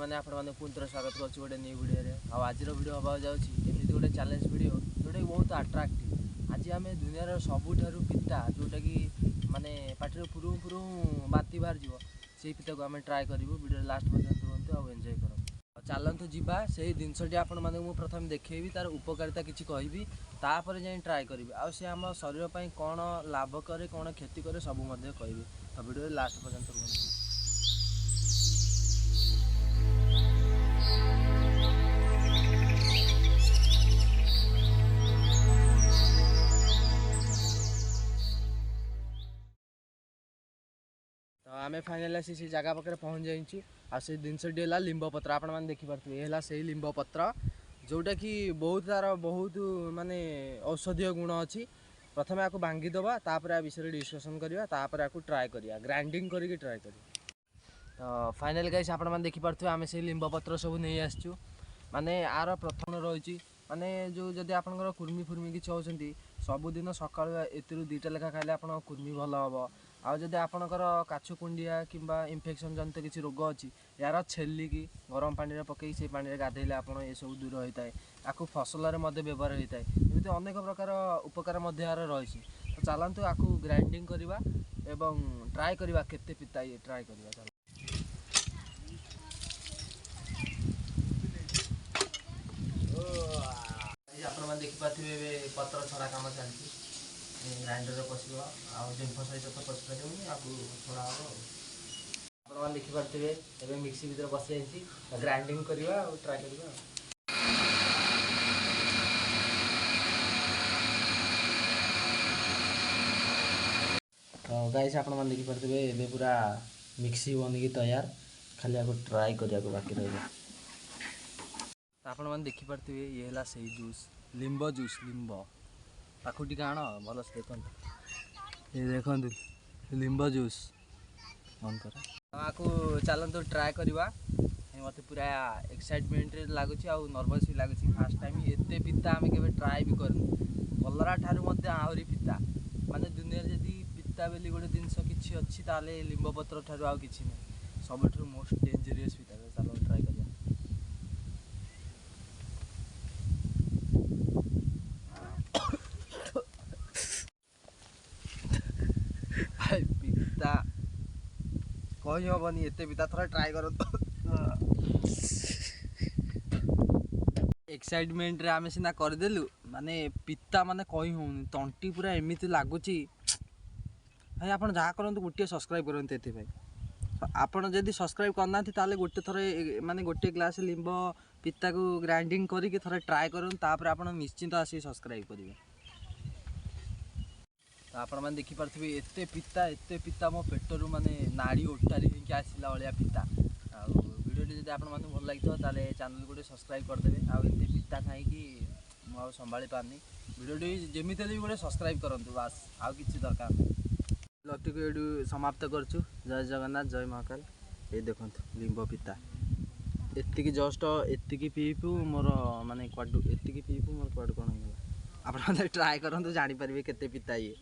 मैंने आपने पुनः स्वागत करुँच गोटे न्यू वीडियो आज वीडियो हवा जाऊँगी गोटे चैलेंज वीडियो जोटा कि बहुत अट्राक्टिव। आज आम दुनिया सबुठार पिता जोटा कि माने पार्टी पुरु पुरु बाती बाहर जीव से पिता को आम ट्राए करूँ। वीडियो लास्ट पर्यंत रुहतु और एंजॉय करूँ। चलतु जावा से जिनसटी आपण मानक प्रथम देखी तार उपकारिता किसी कहबी तापर जाए ट्राए करी आ आम शरीर पर कौन लाभ करे कौन क्षति करे सब कहबी। तो वीडियो लास्ट पर्यंत रुहतु। तो आम फाइनाल आसी से जगह पाखे पहुँच जाइए। आ से जिनसटी है लिंब पत्र आपण मैंने देखिपे है से लिंब पत्र जोटा कि बहुत तार बहुत माने औषधीय गुण अच्छी। प्रथम आपको भांगीदबा तापर आ विषय डिस्कसन करवा तापर आपको ट्राए करिया ग्राइंडिंग करके ट्राए कर। तो फाइनाल गाइस आपण मैंने देखिपे आम से लिंब पत्र सब नहीं आसचु माने आर प्रथम रही माने जो जदि आपंकर कुर्मी फुर्मी किसी होती सबुदिन सकाल एतिरु 2टा लेखा खाइले आप कुर्मी भल हम। आउ जदि आपणकर काछुकुंडिया किंबा इन्फेक्शन जनित किसी रोग अच्छी यार छेलिकी गरम पानी पकई से पानी गाधेले आप ये सब दूर होता है। आपको फसल व्यवहार होता है एमती अनेक प्रकार उपकार रही। तो चलतु आपको ग्राइंडिंग करवा एवं ट्राए करवा केते पिता ये ट्राए करवा। आप देखिपे पत्र छड़ा कम चलती ग्राइंडर पशा आंफ सहित तो पशि पारे आपको छड़ा हम आप देखिपे ए मिक्सी भर बस जाइए ग्राइंडिंग करवा और ट्राए करवा। तो गाइस आप देखिपे ए पूरा मिक्सी बनिकी तैयार खाली आपको ट्राए करने बाकी रहा। आपने देखिपे ये है से जूस लिंब जूस लिंब पाखुटी आण भल से देखते ये देखते लिंब जूस मन कर आपको चलतु ट्राए करवा। मत पूरा एक्साइटमेंट लगुच आ नर्वस भी लगुच फास्ट टाइम एत पिता आम के ट्राए भी करनु कलरा ठार आहरी पिता माने दुनिया जदि पिता बोली गोटे जिनस कि अच्छी ताले लिंब पत्र ठार आ कि सब मोस्ट डेंजरियस पिता। चलो ट्राए कर पिता कही हेनी एत पिता थोड़ा ट्राए कर। एक्साइटमेंट रे आमे सिना करदेलु माने पिता माने कही होनी तंटी पूरा एमती लगुच भाई। आप जहाँ करते गोटे सब्सक्राइब करते ये आपड़ जदि सब्सक्राइब करना ताले गोटे थर माने गोटे ग्लास लिंब पिता को ग्राइंडिंग करके थोड़ा ट्राए करूँ तापर आप निश्चिंत आसी सब्सक्राइब करेंगे। तो आपण मैंने देखिपे एत पिता मो पेटर माने नाड़ी ओटारी होकर आसला भाया पिता। वीडियो जब आप भल लगी ताले चैनल गोटे सब्सक्राइब करदे आते पिता खाई मुझे संभाली पारनी वीडियो जमी भी गोटे सब्सक्राइब करूँ बास आउ कि दरकार नहीं। ब्लॉग को ये समाप्त करुँ। जय जगन्नाथ जय महाकाल। ये देखो लिंब पिता एतिकी जस्ट एतिकी पीपु मोर माने क्वाडू एतिकी पीपु मोर क्वाडू कौन हो आप ट्राए करूँ जानीपर केते पिता ये।